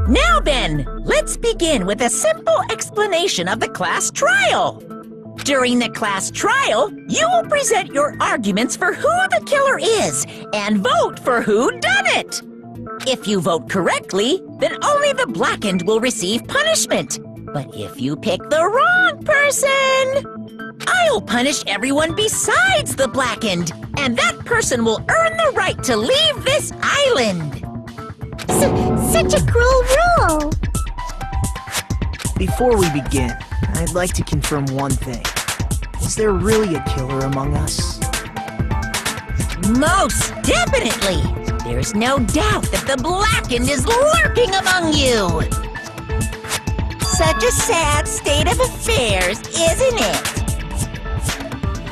Now then, let's begin with a simple explanation of the class trial. During the class trial, you will present your arguments for who the killer is and vote for who done it. If you vote correctly, then only the blackened will receive punishment. But if you pick the wrong person, I'll punish everyone besides the blackened, and that person will earn the right to leave this island. Such a cruel rule! Before we begin, I'd like to confirm one thing. Is there really a killer among us? Most definitely! There's no doubt that the blackened is lurking among you! Such a sad state of affairs, isn't it?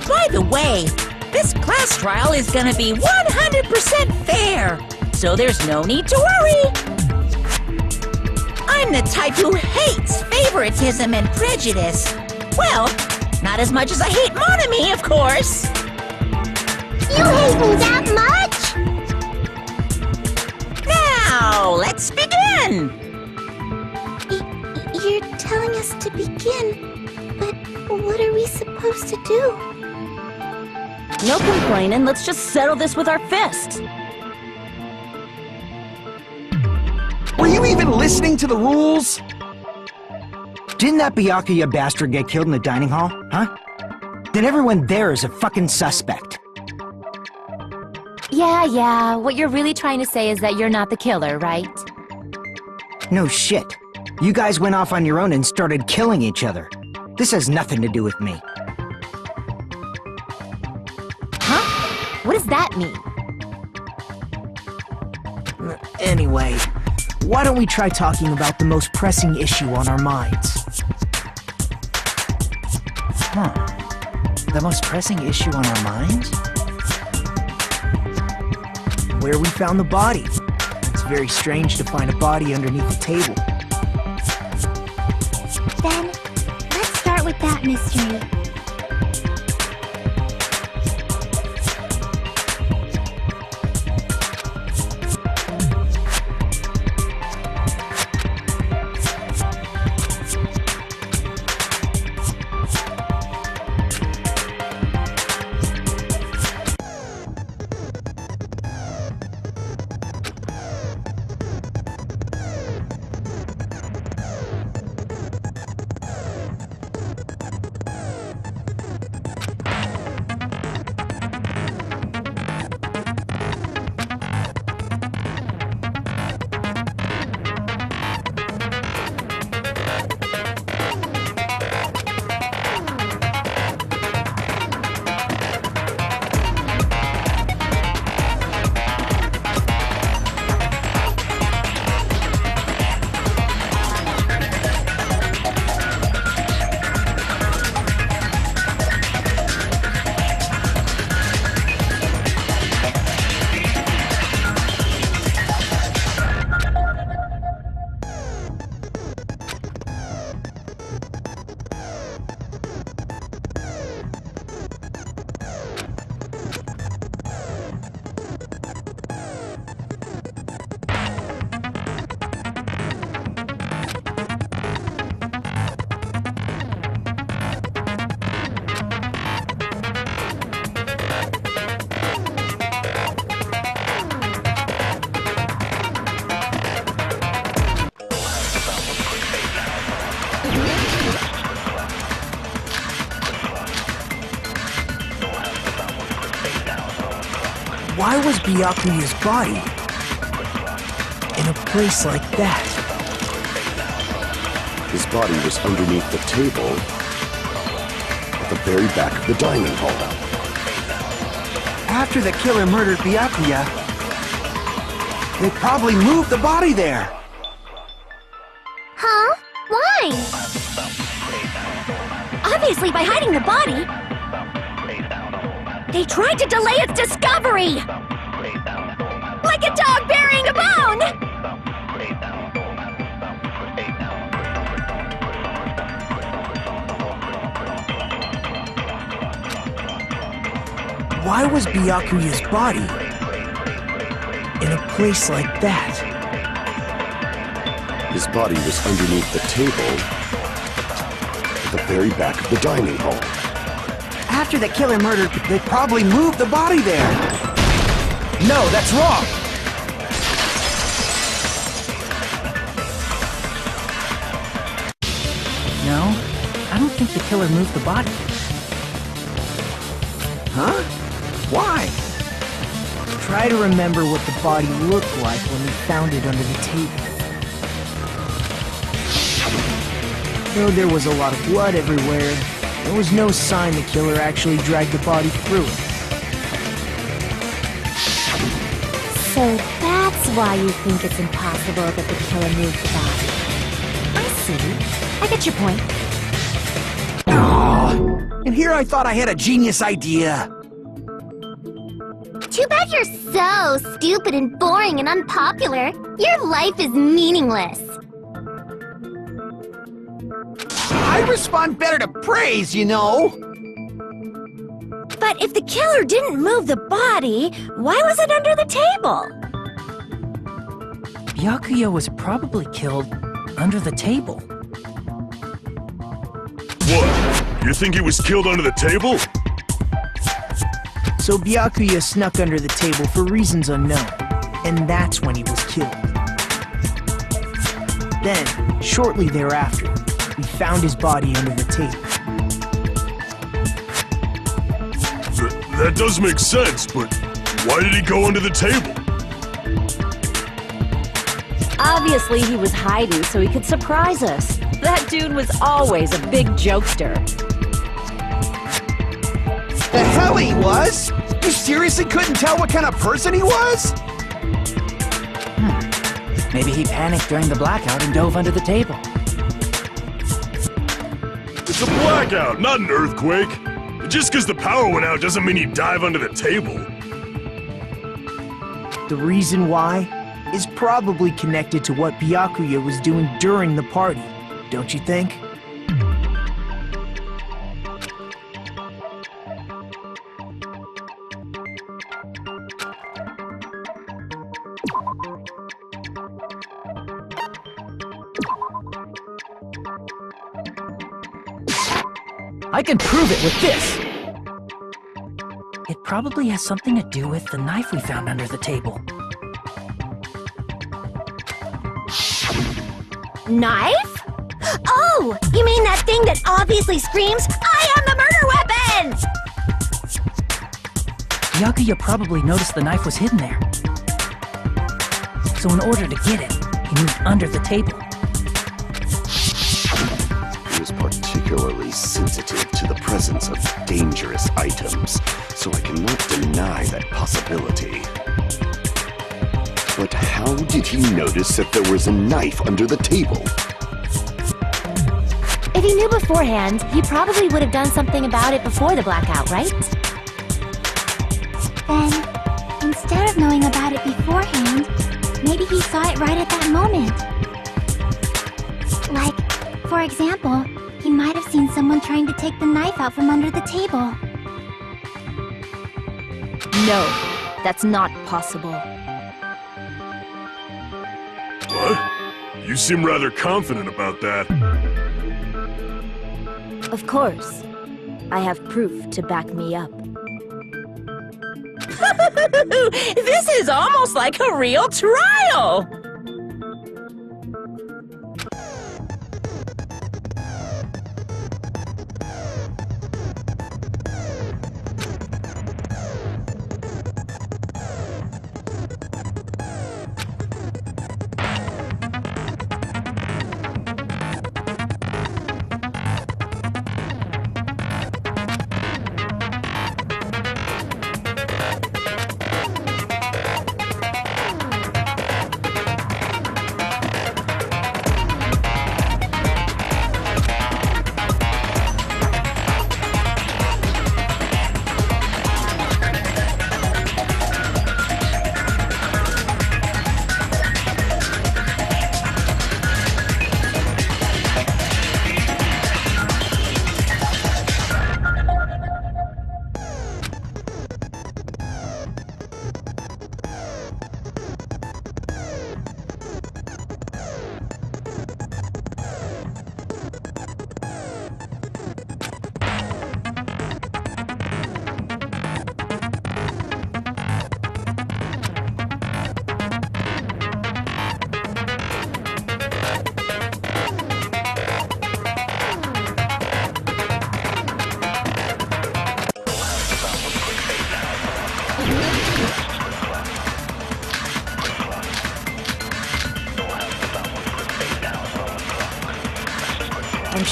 By the way, this class trial is gonna be 100% fair, so there's no need to worry. I'm the type who hates favoritism and prejudice. Well, not as much as I hate monogamy, of course. You hate me that much? Now, let's begin! You're telling us to begin, but what are we supposed to do? No complaining, let's just settle this with our fists. Were you even listening to the rules? Didn't that Byakuya bastard get killed in the dining hall, huh? Then everyone there is a fucking suspect. Yeah, what you're really trying to say is that you're not the killer, right? No shit. You guys went off on your own and started killing each other. This has nothing to do with me. Huh? What does that mean? Anyway, why don't we try talking about the most pressing issue on our minds? The most pressing issue on our minds? Where we found the body. It's very strange to find a body underneath the table. Then, let's start with that mystery. Why was Byakuya's body in a place like that? His body was underneath the table at the very back of the dining hall. After the killer murdered Byakuya, they probably moved the body there. Huh? Why? Obviously by hiding the body. They tried to delay its discovery! Like a dog burying a bone! why was Byakuya's body in a place like that? His body was underneath the table at the very back of the dining hall. After the killer murdered, they probably moved the body there. No, that's wrong! No, I don't think the killer moved the body. Huh? Why? Try to remember what the body looked like when we found it under the table. Though there was a lot of blood everywhere, there was no sign the killer actually dragged the body through it. So that's why you think it's impossible that the killer moved the body. I see. I get your point. And here I thought I had a genius idea. Too bad you're so stupid and boring and unpopular. Your life is meaningless. I respond better to praise, you know. But if the killer didn't move the body, why was it under the table? Byakuya was probably killed under the table. What? You think he was killed under the table? So Byakuya snuck under the table for reasons unknown, and that's when he was killed. Then, shortly thereafter, we found his body under the table. That does make sense, but why did he go under the table? Obviously, he was hiding so he could surprise us. That dude was always a big jokester. The hell he was? You seriously couldn't tell what kind of person he was? Maybe he panicked during the blackout and dove under the table. It's a blackout, not an earthquake. Just because the power went out doesn't mean you dive under the table. The reason why is probably connected to what Byakuya was doing during the party, don't you think? I can prove it with this! It probably has something to do with the knife we found under the table. Knife? Oh, you mean that thing that obviously screams, "I am the murder weapon!" Byakuya probably noticed the knife was hidden there. So in order to get it, he moved under the table. He was particularly sensitive to the presence of dangerous items, so I cannot deny that possibility. But how did he notice that there was a knife under the table? If he knew beforehand, he probably would have done something about it before the blackout, right? Then, instead of knowing about it beforehand, maybe he saw it right at that moment. Like, for example, he might have seen someone trying to take the knife out from under the table. No, that's not possible. What? You seem rather confident about that. Of course. I have proof to back me up. This is almost like a real trial!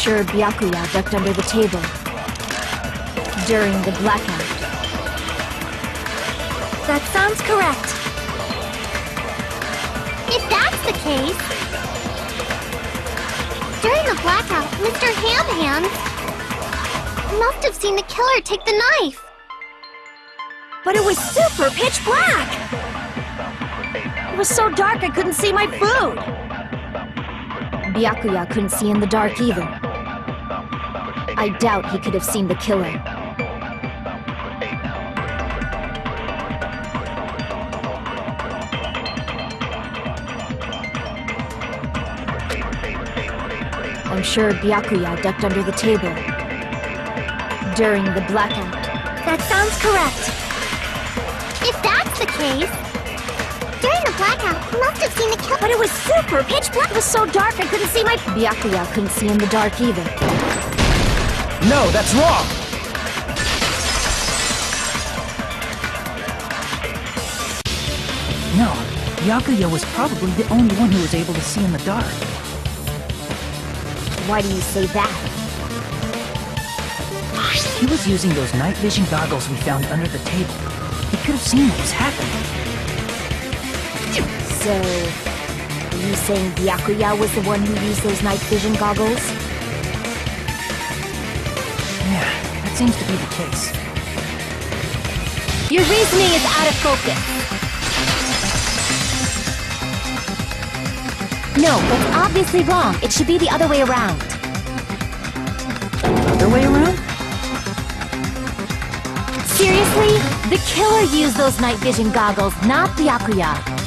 sure Byakuya ducked under the table during the blackout. That sounds correct. If that's the case... During the blackout, Mr. Ham Hands must have seen the killer take the knife. But it was super pitch black! It was so dark I couldn't see my food! Byakuya couldn't see in the dark either. I doubt he could have seen the killer. I'm sure Byakuya ducked under the table during the blackout. That sounds correct. If that's the case, during the blackout, he must have seen the killer. But it was super pitch black! It was so dark I couldn't see my... Byakuya couldn't see in the dark either. No, that's wrong! No, Byakuya was probably the only one who was able to see in the dark. Why do you say that? He was using those night vision goggles we found under the table. He could have seen what was happening. So, are you saying Byakuya was the one who used those night vision goggles? Yeah, that seems to be the case. Your reasoning is out of focus. No, that's obviously wrong. It should be the other way around. Other way around? Seriously? The killer used those night vision goggles, not Byakuya.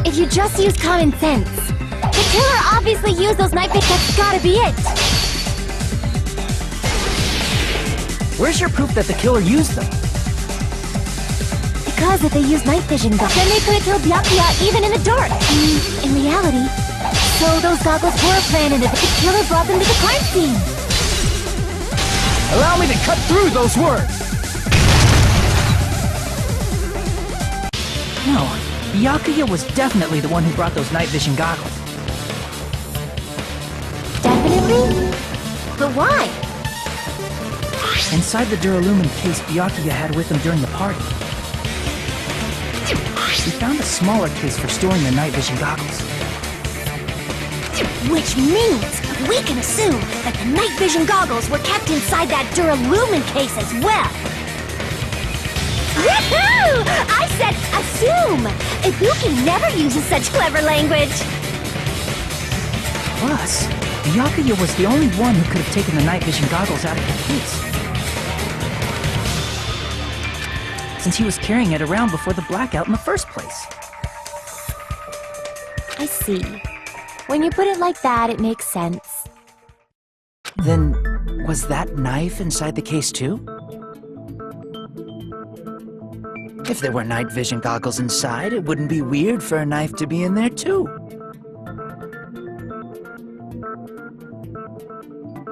If you just use common sense. The killer obviously used those night vision. That's gotta be it. Where's your proof that the killer used them? because if they used night vision goggles, then they could have killed Byakuya even in the dark. I mean, in reality. So those goggles were planted if the killer brought them to the crime scene. Allow me to cut through those words! No, Byakuya was definitely the one who brought those night vision goggles. Definitely? But why? Inside the Duralumin case Byakuya had with him during the party, we found a smaller case for storing the night vision goggles. Which means we can assume that the night vision goggles were kept inside that Duralumin case as well. Woohoo! I said assume! Ibuki never uses such clever language. Plus, Byakuya was the only one who could have taken the night vision goggles out of the case, since he was carrying it around before the blackout in the first place. I see. When you put it like that, it makes sense. Then, was that knife inside the case too? If there were night vision goggles inside, it wouldn't be weird for a knife to be in there too.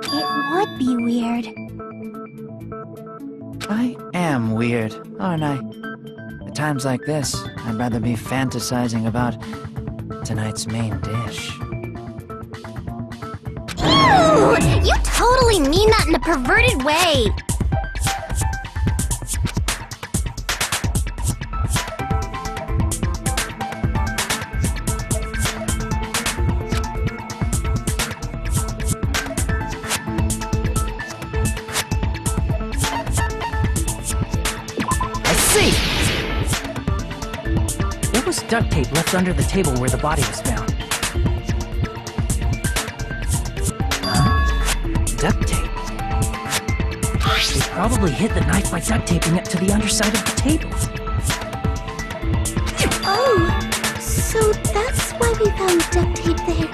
It would be weird. I am weird, aren't I? At times like this, I'd rather be fantasizing about tonight's main dish. Ew! You totally mean that in a perverted way! There was duct tape left under the table where the body was found. Duct tape. They probably hid the knife by duct taping it to the underside of the table. Oh, so that's why we found duct tape there.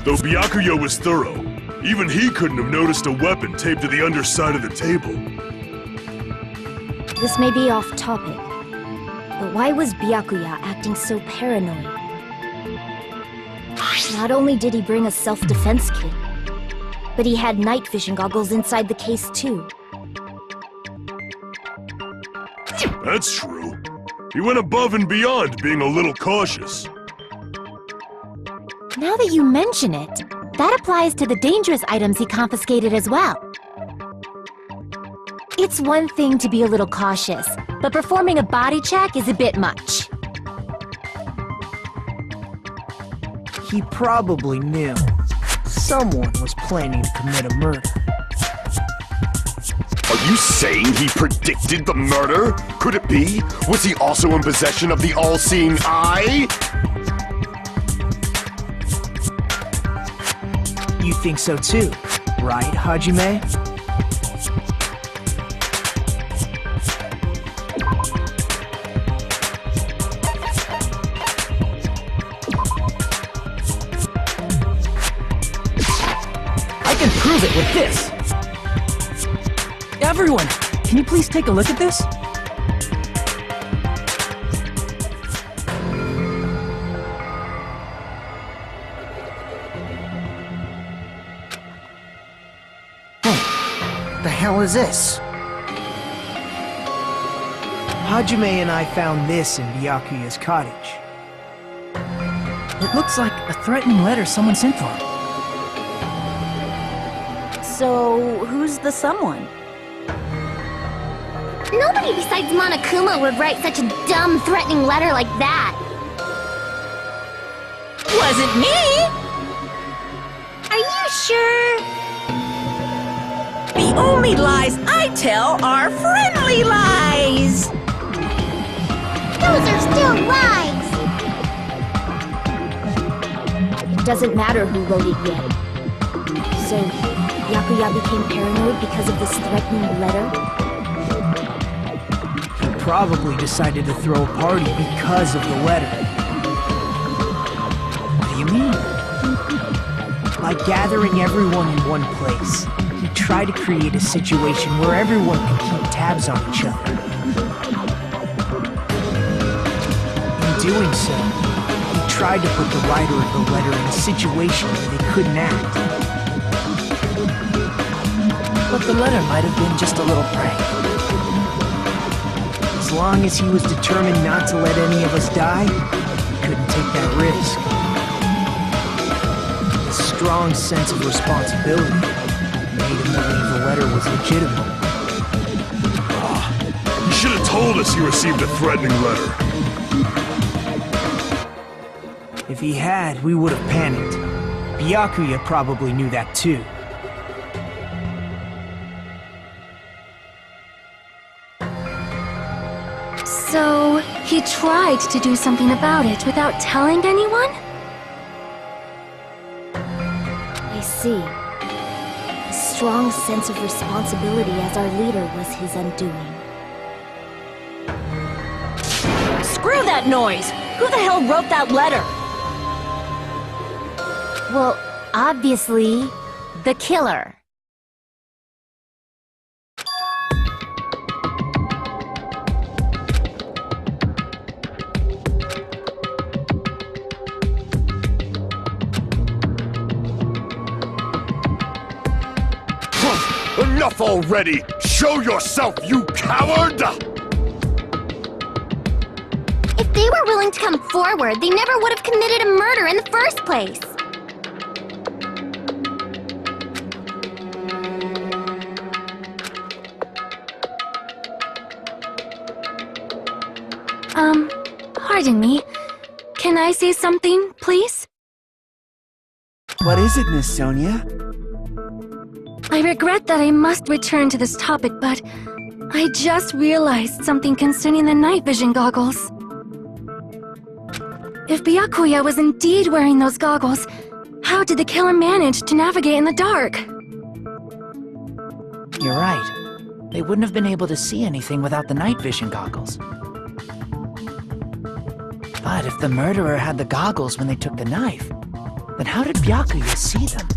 Though Byakuya was thorough, even he couldn't have noticed a weapon taped to the underside of the table. This may be off topic, but why was Byakuya acting so paranoid? Not only did he bring a self-defense kit, but he had night vision goggles inside the case too. That's true. He went above and beyond being a little cautious. Now that you mention it, that applies to the dangerous items he confiscated as well. It's one thing to be a little cautious, but performing a body check is a bit much. He probably knew someone was planning to commit a murder. Are you saying he predicted the murder? Could it be? Was he also in possession of the all-seeing eye? You think so too, right, Hajime? I can prove it with this! Everyone, can you please take a look at this? The hell is this? Hajime and I found this in Byakuya's cottage. It looks like a threatening letter someone sent for him. So, who's the someone? Nobody besides Monokuma would write such a dumb, threatening letter like that. Wasn't me! Are you sure? The only lies I tell are friendly lies! Those are still lies! It doesn't matter who wrote it yet. So, Byakuya became paranoid because of this threatening letter? He probably decided to throw a party because of the letter. What do you mean? By gathering everyone in one place, he tried to create a situation where everyone could keep tabs on each other. doing so, he tried to put the writer of the letter in a situation where they couldn't act. But the letter might have been just a little prank. As long as he was determined not to let any of us die, he couldn't take that risk. A strong sense of responsibility made him believe the letter was legitimate. You should have told us you received a threatening letter. If he had, we would have panicked. Byakuya probably knew that too. So, he tried to do something about it without telling anyone? I see. A strong sense of responsibility as our leader was his undoing. Screw that noise! Who the hell wrote that letter? Well, obviously, the killer. Enough already! Show yourself, you coward! If they were willing to come forward, they never would have committed a murder in the first place. Pardon me. Can I say something, please? What is it, Miss Sonia? I regret that I must return to this topic, but I just realized something concerning the night vision goggles. If Byakuya was indeed wearing those goggles, how did the killer manage to navigate in the dark? You're right. They wouldn't have been able to see anything without the night vision goggles. But if the murderer had the goggles when they took the knife, then how did Byakuya see them?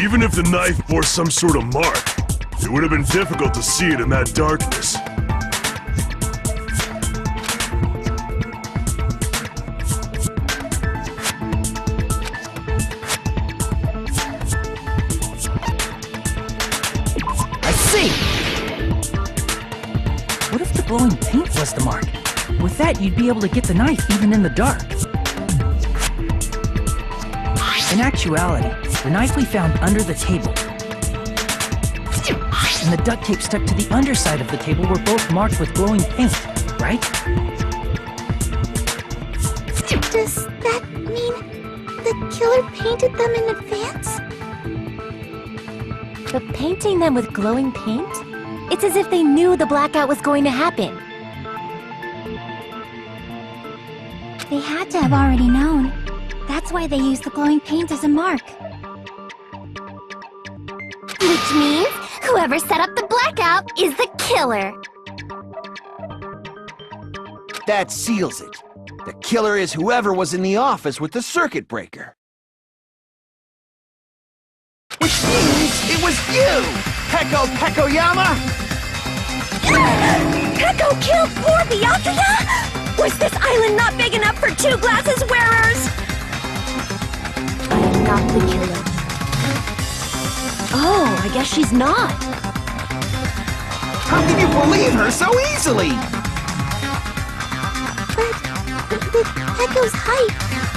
Even if the knife bore some sort of mark, it would have been difficult to see it in that darkness. I see! What if the glowing paint was the mark? With that, you'd be able to get the knife even in the dark. In actuality, the knife we found under the table and the duct tape stuck to the underside of the table were both marked with glowing paint, right? Does that mean the killer painted them in advance? But painting them with glowing paint? It's as if they knew the blackout was going to happen. They had to have already known. That's why they used the glowing paint as a mark. Which means whoever set up the blackout is the killer. That seals it. The killer is whoever was in the office with the circuit breaker. Which means it was you, Peko Pekoyama! Peko killed poor Byakuya? Was this island not big enough for 2 glasses wearers? I am not the killer. Oh, I guess she's not. How can you believe her so easily? But with Peko's height,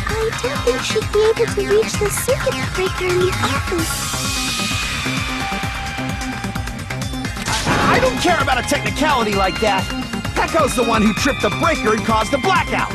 I don't think she'd be able to reach the circuit breaker in the office. I don't care about a technicality like that. Peko's the one who tripped the breaker and caused the blackout.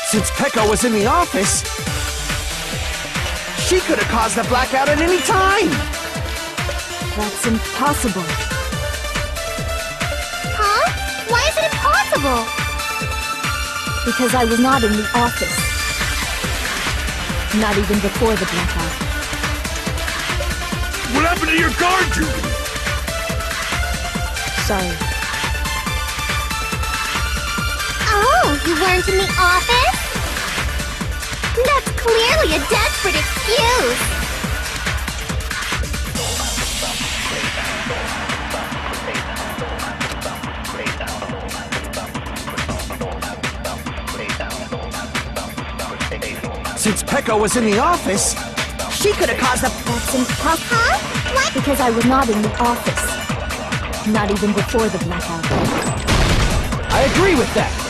Since Pecco was in the office, she could have caused the blackout at any time! That's impossible. Huh? Why is it impossible? Because I was not in the office. Not even before the blackout. What happened to your guard duty? Sorry. Oh, you weren't in the office? That's clearly a desperate excuse. Since Pecco was in the office, she could have caused the... That's impossible. Huh? What? Because I was not in the office. Not even before the blackout. I agree with that!